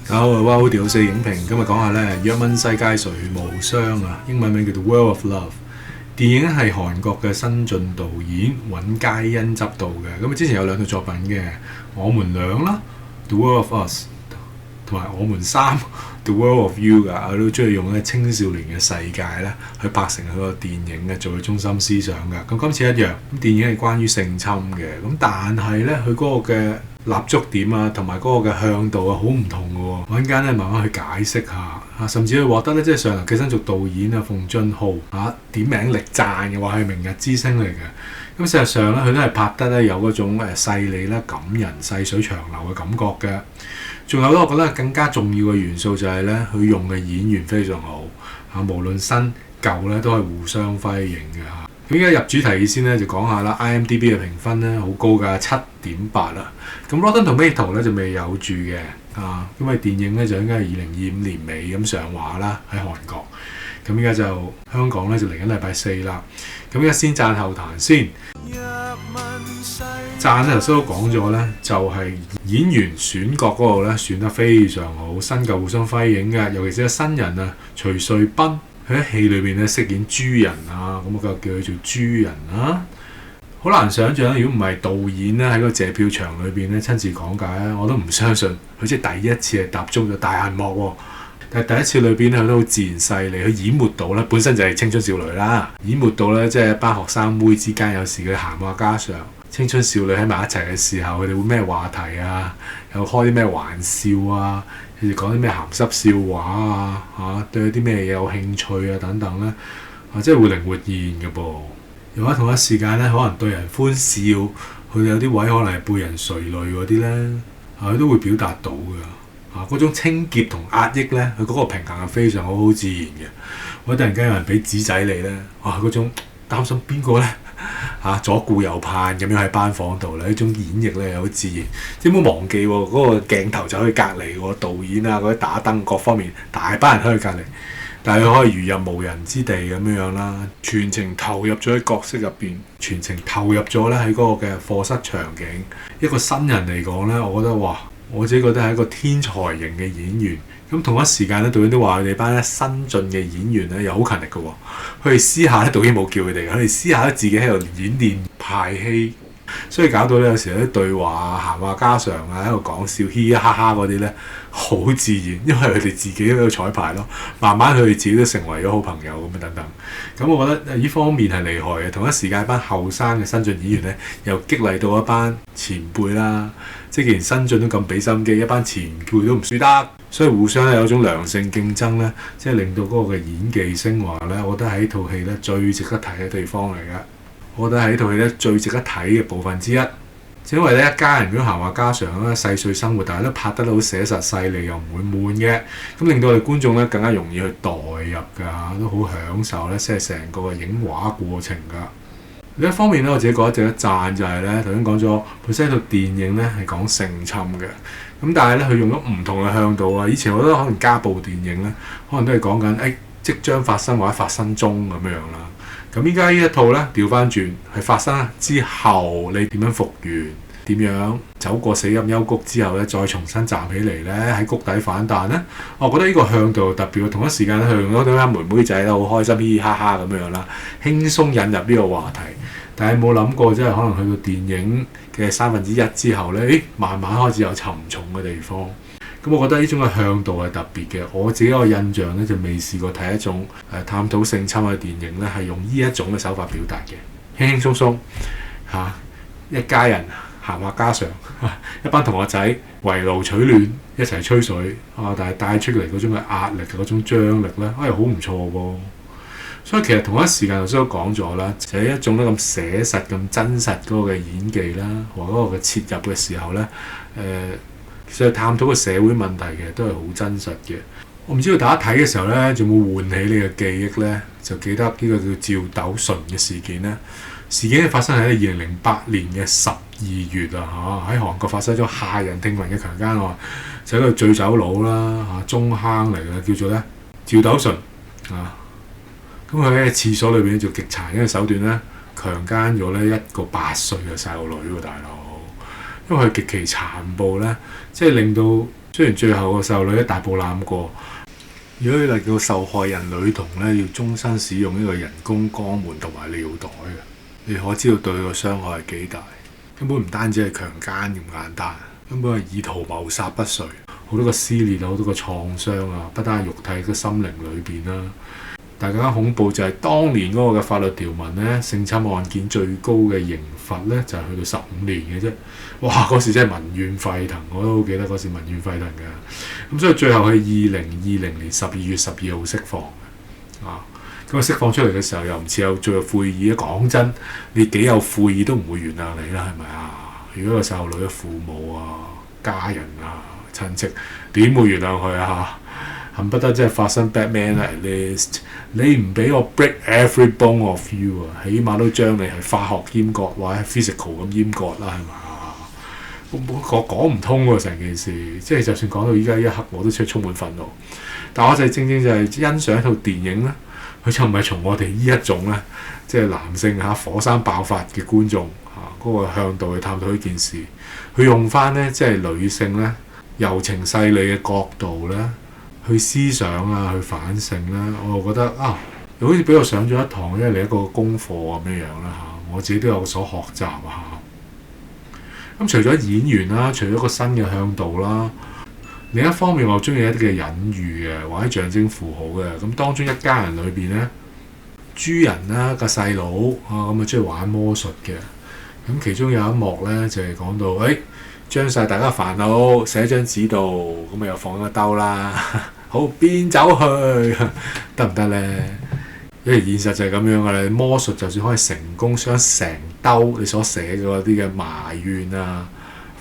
好，哇！好屌四影評，今日講下咧《若問世界誰無雙》啊，英文名叫做《World of Love》。電影係韓國嘅新晉導演尹佳欣執導嘅。咁之前有兩套作品嘅，《我們倆》啦，《The World of Us》，同埋《我們三》《The World of You》㗎。我都中意用咧青少年嘅世界咧去拍成佢個電影嘅，做佢中心思想㗎。咁今次一樣，咁電影係關於性侵嘅，咁但係咧佢嗰個嘅立足點啊，同埋嗰個嘅向度啊，好唔同嘅喎。揾間咧慢慢去解釋下，甚至去獲得咧即係上流寄生族導演啊奉俊昊點名力讚嘅話係明日之星嚟嘅。咁事實上咧，佢都係拍得咧有嗰種細膩啦、感人、細水長流嘅感覺嘅。仲有咧，我覺得更加重要嘅元素就係咧，佢用嘅演員非常好無論新舊咧都係互相輝映嘅嚇。咁而家入主題先咧，就講下啦。IMDB 嘅評分咧好高㗎，7.8啦。咁 Rotten Tomato 咧就未有住嘅因為電影咧就應該係2025年尾咁上畫啦，喺韓國。咁而家就香港咧就嚟緊禮拜4啦。咁而家先讚後彈先。讚咧頭先都講咗咧，就係演員選角嗰度咧選得非常好，新舊互相輝映嘅。尤其是個新人啊，徐瑞斌。佢喺戲裏邊咧飾演豬人咁我就叫佢做豬人啦。好難想像，如果唔係導演咧喺個謝票場裏邊咧親自講解咧，我都唔相信佢即係第一次係踏足咗大銀幕喎。但係第一次裏邊咧，佢都好自然細膩，佢演活到咧本身就係青春少女啦，演活到咧即係一班學生妹之間有時嘅閒話家常，青春少女喺埋一齊嘅時候，佢哋會咩話題啊？又開啲咩玩笑啊？佢哋講啲咩鹹濕笑話對啲咩嘢有興趣啊等等咧，即係會靈活現嘅噃。又喺同一時間咧，可能對人歡笑，佢哋有啲位可能係背人垂淚嗰啲咧，佢都會表達到嘅。嗰種清潔同壓抑咧，佢嗰個平衡係非常好自然嘅。我突然間有人俾紙仔你咧，嗰種擔心邊個咧左顧右盼咁樣喺班房度咧，呢種演繹咧又好自然。即係唔好忘記嗰個鏡頭就喺隔離喎，導演啊嗰啲打燈各方面大班人喺佢隔離，但係佢可以如入無人之地咁樣啦，全程投入咗喺角色入邊，全程投入咗咧喺嗰個嘅課室場景。一個新人嚟講咧，我覺得我自己覺得係一個天才型嘅演員。咁同一時間咧，導演都話佢哋班新進嘅演員咧又好勤力嘅喎。佢哋私下咧，導演冇叫佢哋，佢哋私下咧自己喺度演練排戲，所以搞到咧有時有啲對話閒話家常喺度講笑，嘻嘻哈哈嗰啲咧好自然，因為佢哋自己喺度彩排咯。慢慢佢哋自己都成為咗好朋友咁樣等等。咁我覺得呢方面係厲害嘅。同一時間，班後生嘅新進演員咧又激勵到一班前輩啦。即係既然新進都咁俾心機，一班前輩都唔輸得，所以互相咧有一種良性競爭咧，即係令到嗰個嘅演技升華咧。我覺得喺呢套戲咧最值得睇嘅地方嚟嘅。我覺得喺呢套戲咧最值得睇嘅部分之一，因為咧一家人嗰啲閒話家常啦、細碎生活，但係都拍得好寫實細膩，又唔會悶嘅。咁令到我哋觀眾咧更加容易去代入㗎，都好享受咧，即係成個影畫過程㗎。另一方面咧，我自己覺得值得讚就係咧，頭先講咗本身套電影咧係講性侵嘅，咁但係咧佢用咗唔同嘅向度啊。以前我覺得可能家暴電影咧，可能都係講緊即將發生或者發生中咁樣啦。咁依家呢一套咧調翻轉係發生之後，你點樣復原？點樣走過死蔭幽谷之後咧，再重新站起嚟咧，喺谷底反彈咧？我覺得呢個向度特別。同一時間咧，佢用咗對妹妹仔都好開心，嘻嘻哈哈咁樣啦，輕鬆引入呢個話題。但係冇諗過，即係可能去到電影嘅1/3之後咧，慢慢開始有沉重嘅地方。咁我覺得呢種嘅向度係特別嘅。我自己個印象咧就未試過睇一種探討性侵嘅電影咧，係用呢一種嘅手法表達嘅，輕輕鬆鬆一家人閒話家常，一班同學仔圍爐取暖，一齊吹水但係帶出嚟嗰種嘅壓力、嗰種張力咧，好唔錯喎。所以其實同一時間頭先都講咗啦，就係一種咧咁寫實、咁真實嗰個嘅演技啦，和嗰個嘅切入嘅時候咧，其實探討個社會問題嘅都係好真實嘅。我唔知道大家睇嘅時候咧，仲有冇喚起你嘅記憶咧？就記得呢個叫趙斗淳嘅事件咧。事件發生喺2008年嘅12月喺韓國發生咗駭人聽聞嘅強姦案，就係一個醉酒佬啦中坑嚟嘅，叫做咧趙斗淳咁佢喺廁所裏邊做極殘忍嘅手段咧，強姦咗咧一個8歲嘅細路女喎，大佬。因為佢極其殘暴咧，即係令到雖然最後個細路女一大步攬過，如果令到受害人女童咧要終身使用呢個人工肛門同埋尿袋嘅，你可知道對佢個傷害係幾大？根本唔單止係強姦咁簡單，根本係意圖謀殺不遂，好多個撕裂啊，好多個創傷啊，不單係肉體，個心靈裏邊啦。但更加恐怖就係當年嗰個嘅法律條文咧，性侵案件最高嘅刑罰咧就係去到15年嘅啫。哇！嗰時真係民怨沸騰，我都好記得嗰時民怨沸騰嘅。咁所以最後係2020年12月12號釋放啊。咁釋放出嚟嘅時候又唔似有最有悔意啊！講真，你幾有悔意都唔會原諒你啦，係咪啊？如果個細路女嘅父母啊、家人啊、親戚點會原諒佢啊？恨不得即係發生 Batman at least， 你唔俾我 break every bone of you 啊，起碼都將你係化學閹割或者 physical 咁閹割啦，係嘛？我講唔通喎成件事，即係就算講到依家一刻，我都充滿憤怒。但我就正正就係欣賞一套電影啦，佢就唔係從我哋呢一種咧，即係男性火山爆發嘅觀眾嗰個向度去探討呢件事，佢用翻咧即係女性咧柔情細膩嘅角度咧。去思想啊，去反省啦，我就覺得啊，好似俾我上咗一堂，因為你一個功課咁樣啦嚇，我自己都有所學習嚇。咁除咗演員啦，除咗個新嘅向度啦，另一方面我中意一啲嘅隱喻嘅，或者象徵符號嘅。咁當中一家人裏邊咧，豬人啦個細佬啊，咁啊中意玩魔術嘅。咁其中有一幕咧就係講到，將晒大家煩惱寫喺張紙度，咁咪又放個兜啦。好變走去得唔得呢？因為現實就係咁樣噶啦。魔術就算可以成功，將成兜你所寫嘅嗰啲嘅埋怨啊、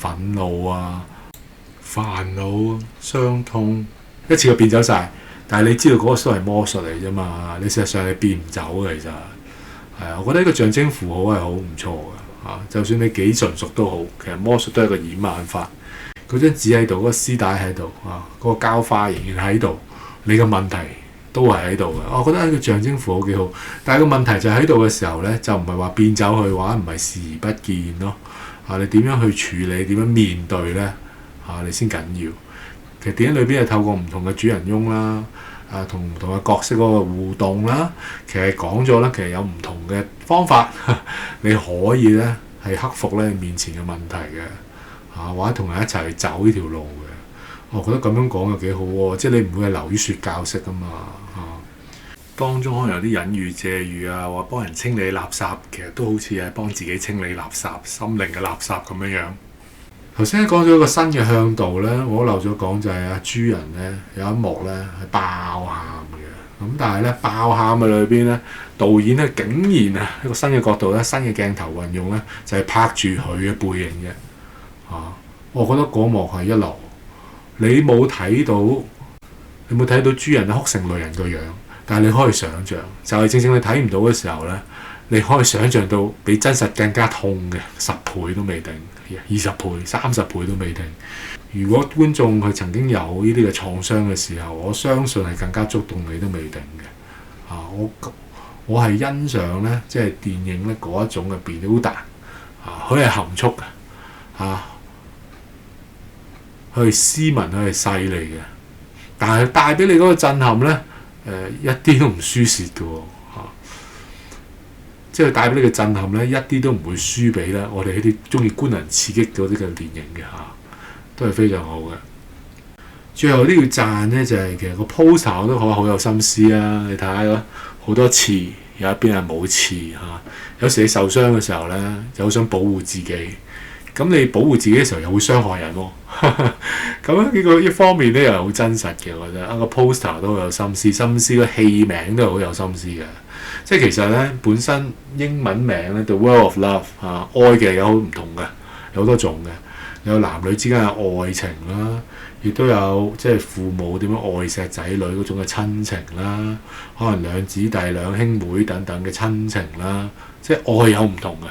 憤怒啊、煩惱、傷痛一次過變走晒。但係你知道嗰個都係魔術嚟啫嘛，你事實上係變唔走嘅。其實係啊，我覺得呢個象徵符號係好唔錯嘅啊。就算你幾純熟都好，其實魔術都係一個掩眼法。嗰張紙喺度，嗰個絲帶喺度啊，嗰個膠花仍然喺度，你嘅問題都係喺度嘅。我覺得呢個象徵符號幾好，但係個問題就喺度嘅時候咧，就唔係話變走去話，唔係視而不見咯。啊，你點樣去處理？點樣面對咧？啊，你先緊要。其實電影裏邊係透過唔同嘅主人翁啦，同唔同嘅角色嗰個互動啦，其實講咗咧，其實有唔同嘅方法，你可以咧係克服咧面前嘅問題嘅。或者同人一齊走呢條路嘅，我覺得咁樣講又幾好喎，即係你唔會係流於説教式噶嘛。當中可能有啲隱喻借喻啊，或幫人清理垃圾，其實都好似係幫自己清理垃圾、心靈嘅垃圾咁樣樣。頭先講咗一個新嘅向度咧，我漏咗講就係阿豬人咧有一幕咧係爆喊嘅，咁但係咧爆喊嘅裏邊咧，導演咧竟然一個新嘅角度咧、新嘅鏡頭運用咧，就係拍住佢嘅背影嘅。我覺得嗰幕係一流。你冇睇到豬人哭成淚人個樣，但係你可以想像，就係正正你睇唔到嘅時候咧，你可以想像到比真實更加痛嘅10倍都未定，20倍、30倍都未定。如果觀眾佢曾經有呢啲嘅創傷嘅時候，我相信係更加觸動你都未定嘅。我係欣賞咧，即係電影咧嗰一種嘅表達，佢係含蓄嘅，佢係斯文，佢係細膩嘅，但係帶俾你嗰個震撼咧，一啲都唔輸蝕嘅喎，即係帶俾你嘅震撼咧，一啲都唔會輸俾咧我哋呢啲中意觀人刺激嗰啲嘅電影嘅都係非常好嘅。最後都要讚咧，就係其實個 poster 都好有心思啊！你睇下好多刺，有一邊係冇刺嚇。有時你受傷嘅時候咧，就好想保護自己。咁你保護自己嘅時候又會傷害人喎。咁呢個一方面咧又係好真實嘅，我覺得個 poster 都好有心思，心思個戲名都係好有心思嘅。即係其實咧本身英文名咧 The World of Love 愛嘅有好唔同嘅，有好多種嘅，有男女之間嘅愛情啦，亦都有即係父母點樣愛錫仔女嗰種嘅親情啦，可能兩姊弟兩兄妹等等嘅親情啦，即係愛有唔同嘅。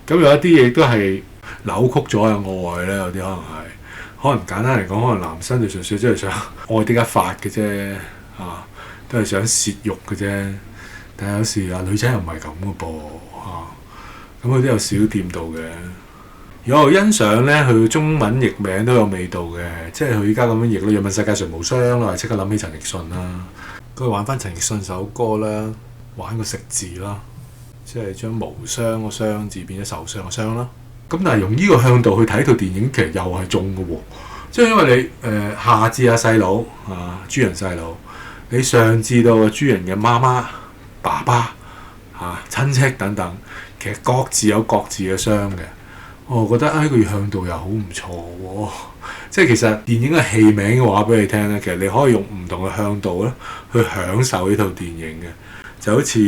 咁有一啲嘢都係扭曲咗嘅愛咧，有啲可能簡單嚟講，可能男生就純粹即係想愛的一發嘅啫，都係想洩慾嘅啫。但係有時女仔又唔係咁嘅噃，咁佢都有少掂到嘅。如果我欣賞咧，佢中文譯名都有味道嘅，即係佢依家咁樣譯咯，《若問世界誰無雙》啦，即刻諗起陳奕迅啦，佢玩翻陳奕迅首歌啦，玩個食字啦，即係將無雙個雙字變咗受傷個傷啦。咁但係用呢個向度去睇套電影，其實又係中嘅喎，即係因為你下至阿細佬啊，豬人細佬，你上至到豬人嘅媽媽、爸爸親戚等等，其實各自有各自嘅傷嘅。我覺得呢個向度又好唔錯喎，即係其實電影嘅戲名嘅話俾你聽咧，其實你可以用唔同嘅向度咧去享受呢套電影嘅，就好似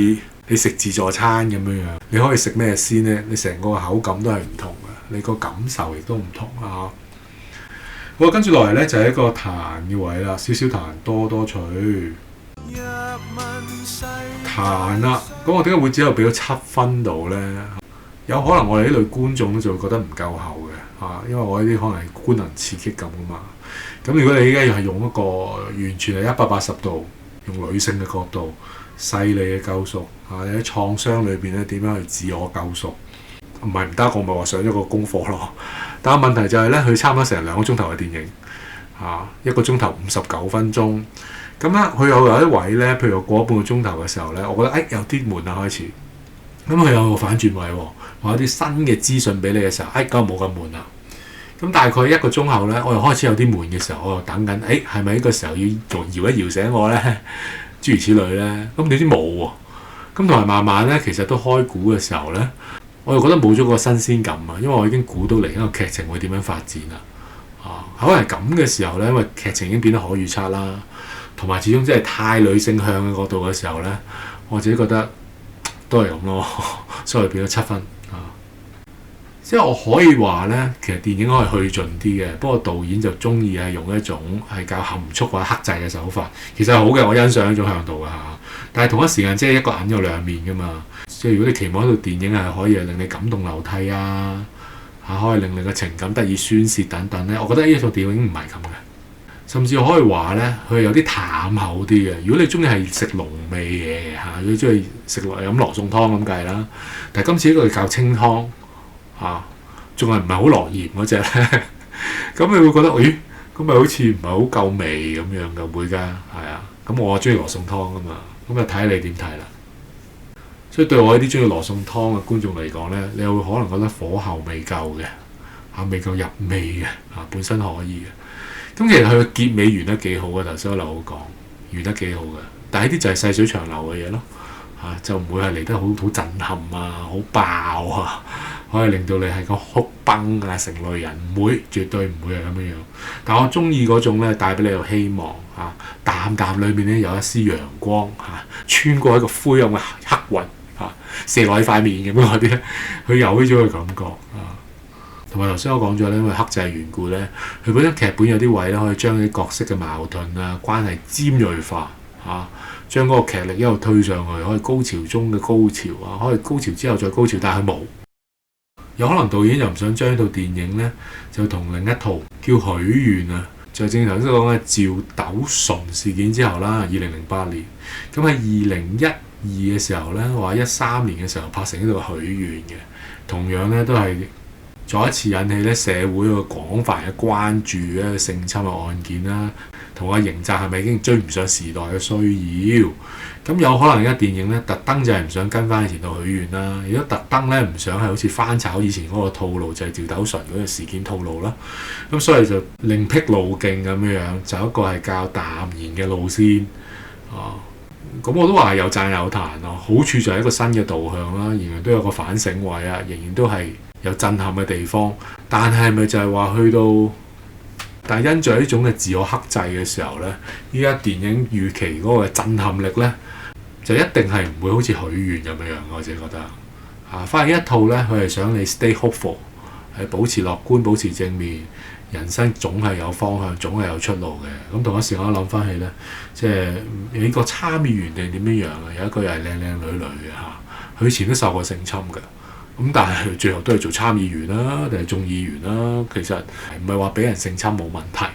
你食自助餐咁樣樣，你可以食咩先呢？你成個口感都係唔同嘅，你個感受亦都唔同啊！好，跟住落嚟咧就係一個彈嘅位啦，少少彈多多取彈啦。咁我點解會只有俾咗7分度咧？有可能我哋呢類觀眾就會覺得唔夠厚嘅，因為我呢啲可能係官能刺激感啊嘛。咁如果你依家又係用一個完全係180度，用女性嘅角度，細膩嘅救贖，你喺創傷裏邊咧點樣去自我救贖？唔係唔得，我咪話上咗個功課咯。但係問題就係咧，佢差唔多成2個鐘頭嘅電影，1個鐘頭59分鐘。咁咧，佢有一位咧，譬如過半個鐘頭嘅時候咧，我覺得有啲悶啦開始。咁佢有個反轉位喎，話有啲新嘅資訊俾你嘅時候，咁冇咁悶啦。咁大概1個鐘後咧，我又開始有啲悶嘅時候，我又等緊，係咪呢個時候要搖一搖醒我咧？諸如此類咧。咁點知冇喎。咁同埋慢慢咧，其實都開估嘅時候咧，我又覺得冇咗個新鮮感啊，因為我已經估到嚟緊個劇情會點樣發展啦。可能係咁嘅時候咧，因為劇情已經變得可預測啦，同埋始終即係太女性向嘅角度嘅時候咧，我自己覺得都係咁咯，所以變咗7分即係我可以話咧，其實電影可以去盡啲嘅，不過導演就中意係用一種係較含蓄或者克制嘅手法，其實係好嘅，我欣賞呢種向度㗎。但係同一時間即係一個銀有兩面㗎嘛，即係如果你期望一套電影係可以令你感動流涕可以令你嘅情感得以宣泄等等咧，我覺得呢套電影唔係咁嘅，甚至可以話咧，佢有啲淡厚啲嘅。如果你中意係食濃味嘢嘅如果你中意食飲羅宋湯咁計啦，但係今次呢個係較清湯仲係唔係好落鹽嗰隻咧？咁你會覺得，咦？咁咪好似唔係好夠味咁樣嘅會㗎，係啊。咁我中意羅宋湯㗎嘛，咁就睇下你點睇啦。所以對我呢啲中意羅宋湯嘅觀眾嚟講咧，你會可能覺得火候未夠嘅，未夠入味嘅，本身可以嘅。咁其實佢嘅結尾完得幾好嘅，頭先我留講完得幾好嘅，但係呢啲就係細水長流嘅嘢咯，就唔會係嚟得好震撼好爆可以令到你係個哭崩成類人，唔會，絕對唔會係咁樣樣。但我中意嗰種咧，帶俾你個希望淡淡裏面咧有一絲陽光穿過一個灰暗嘅黑雲射落喺塊面咁樣嗰啲咧，佢有呢種嘅感覺同埋頭先我講咗咧，因為克制嘅緣故咧，佢本身劇本有啲位咧可以將啲角色嘅矛盾關係尖鋭化將嗰個劇力一路推上去，可以高潮中嘅高潮可以高潮之後再高潮，但係佢冇。有可能導演又唔想將呢套電影咧，就同另一套叫《許願》就正如頭先講嘅趙斗淳事件之後啦，2008年。咁喺2012嘅時候咧，或者13年嘅時候拍成呢套《許願》嘅，同樣咧都係再一次引起咧社會個廣泛嘅關注嘅性侵嘅案件啦，同個刑責係咪已經追唔上時代嘅需要？咁有可能而家電影咧特登就係唔想跟翻以前套許願啦，如果特登咧唔想係好似翻炒以前嗰個套路，就係趙斗淳嗰個事件套路啦。咁所以就另闢路徑咁樣，就一個係較淡然嘅路線咁我都話係有讚有彈好處就係一個新嘅導向啦，仍然都有個反省位仍然都係有震撼嘅地方。但係咪就係話去到？但係因著呢種嘅自我克制嘅時候咧，依家電影預期嗰個震撼力咧，就一定係唔會好似許願咁樣。我自己覺得反而一套咧，佢係想你 stay hopeful， 係保持樂觀、保持正面，人生總係有方向，總係有出路嘅。咁同一時間我諗翻起咧，即係美國參議員定點樣有一個又係靚靚女女嘅佢以前都受過性侵嘅。咁但係最後都係做參議員啦，定係眾議員啦。其實唔係話俾人性侵冇問題，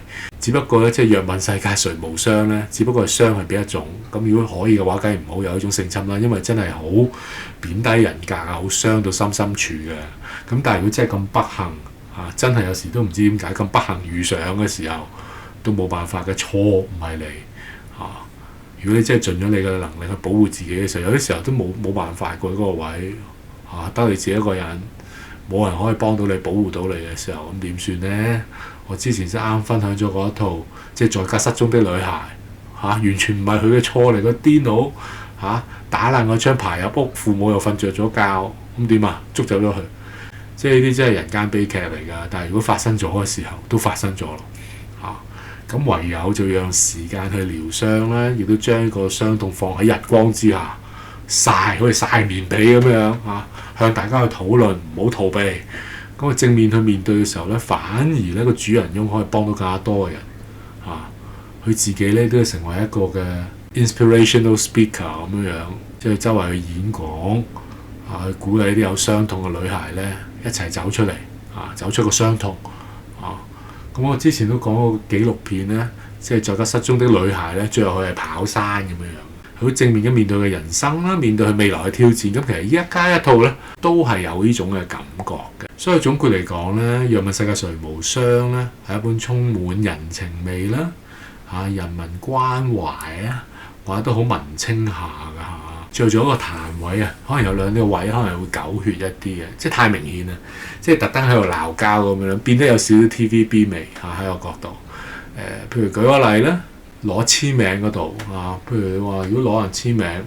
只不過咧即係若問世界誰無雙咧，只不過係傷係邊一種。咁如果可以嘅話，梗係唔好有一種性侵啦，因為真係好貶低人格好傷到心深處嘅。咁但係如果真係咁不幸真係有時都唔知點解咁不幸遇上嘅時候都冇辦法嘅，錯唔係你如果你真係盡咗你嘅能力去保護自己嘅時候，有啲時候都冇辦法過嗰個位得你自己一個人，冇人可以幫到你保護到你嘅時候，咁點算呢？我之前先啱分享咗嗰一套，即係在家失蹤的女孩完全唔係佢嘅錯嚟，個癲佬打爛個窗爬入屋，父母又瞓着咗覺，咁點啊？捉走咗佢，即係呢啲真係人間悲劇嚟㗎。但係如果發生咗嘅時候，都發生咗咯咁唯有就讓時間去療傷啦，亦都將個傷痛放喺日光之下曬，好似曬棉被咁樣向大家去討論，唔好逃避。咁正面去面對嘅時候咧，反而咧個主人翁可以幫到更加多嘅人佢自己咧都係成為一個嘅 inspirational speaker 咁樣，即係周圍去演講去鼓勵啲有傷痛嘅女孩咧一齊走出嚟走出個傷痛咁我之前都講過紀錄片咧，即係在家失蹤的女孩咧，最後佢係跑山咁樣，好正面咁面對嘅人生啦，面對佢未來嘅挑戰。咁其實一加一套咧，都係有呢種嘅感覺嘅。所以總括嚟講咧，《若問世界誰無雙》咧係一本充滿人情味啦，人民關懷啊，或者都好文青下㗎最後做一個彈位可能有兩個位可能會狗血一啲嘅，即係太明顯啦，即係特登喺度鬧交咁樣，變得有少少 TVB 味喺個角度。譬如舉個例咧，攞簽名嗰度譬如你話如果攞人簽名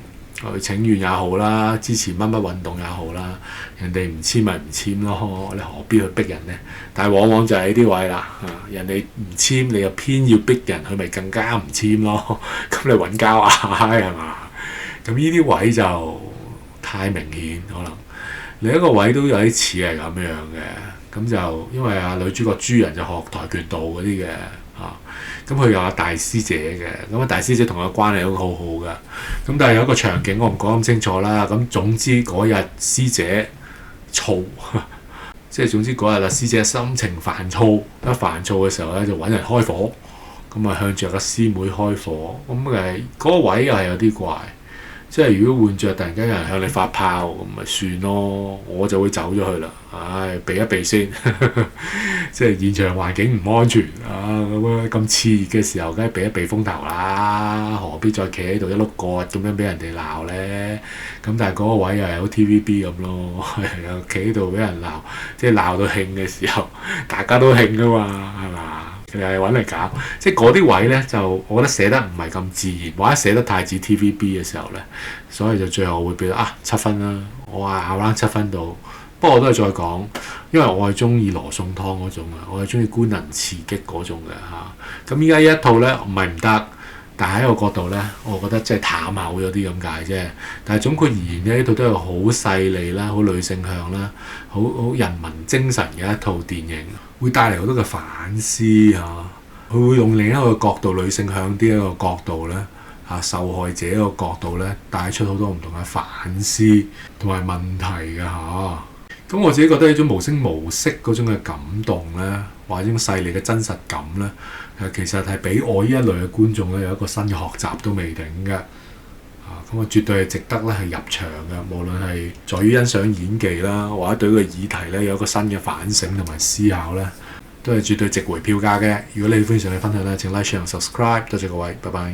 去請願也好啦，支持乜乜運動也好啦，人哋唔簽咪唔簽咯，你何必去逼人呢？但係往往就係呢啲位啦，人哋唔簽，你又偏要逼人，佢咪更加唔簽咯。咁你揾交係嘛？咁呢啲位就太明顯，可能另一個位都有啲似係咁樣嘅。咁就因為女主角朱人就學跆拳道嗰啲嘅咁佢有大師姐嘅，咁大師姐同佢關係都好好嘅。咁但係有一個場景我唔講咁清楚啦。咁總之嗰日師姐燥，即係總之嗰日師姐心情煩躁，一煩躁嘅時候咧就揾人開火，咁向著個師妹開火。咁嗰個位又係有啲怪。即係如果換着突然間有人向你發炮，咁咪算咯，我就會走咗去啦。避一避先，即係現場環境唔安全咁熾熱嘅時候，梗係避一避風頭啦。何必再企喺度一碌角咁樣俾人哋鬧呢？咁但係嗰個位又係好 TVB 咁咯，又企喺度俾人鬧，即係鬧到興嘅時候，大家都興噶嘛，係嘛？又係揾嚟搞，即係嗰啲位呢，就我覺得寫得唔係咁自然，或者寫得太似 TVB 嘅時候呢，所以就最後會俾到7分啦。我話拗翻7分到，不過我都係再講，因為我係中意羅宋湯嗰種我係中意官能刺激嗰種嘅咁依家呢一套呢，唔係唔得，但係喺個角度呢，我覺得即係淡厚咗啲咁解啫。但係總括而言呢，呢套都係好細膩啦，好女性向啦，好人民精神嘅一套電影。會帶嚟好多嘅反思佢會用另一個角度，女性向啲一個角度咧受害者個角度咧，帶出好多唔同嘅反思同埋問題嘅咁我自己覺得呢種無聲無息嗰種嘅感動咧，或者呢種細膩嘅真實感咧，其實係俾我呢一類嘅觀眾咧有一個新嘅學習都未定嘅咁絕對係值得咧係入場嘅，無論係在於欣賞演技啦，或者對個議題咧有一個新嘅反省同埋思考咧，都係絕對值回票價嘅。如果你喜歡上嘅分享咧，請 like、share 同 subscribe。多謝各位，拜拜。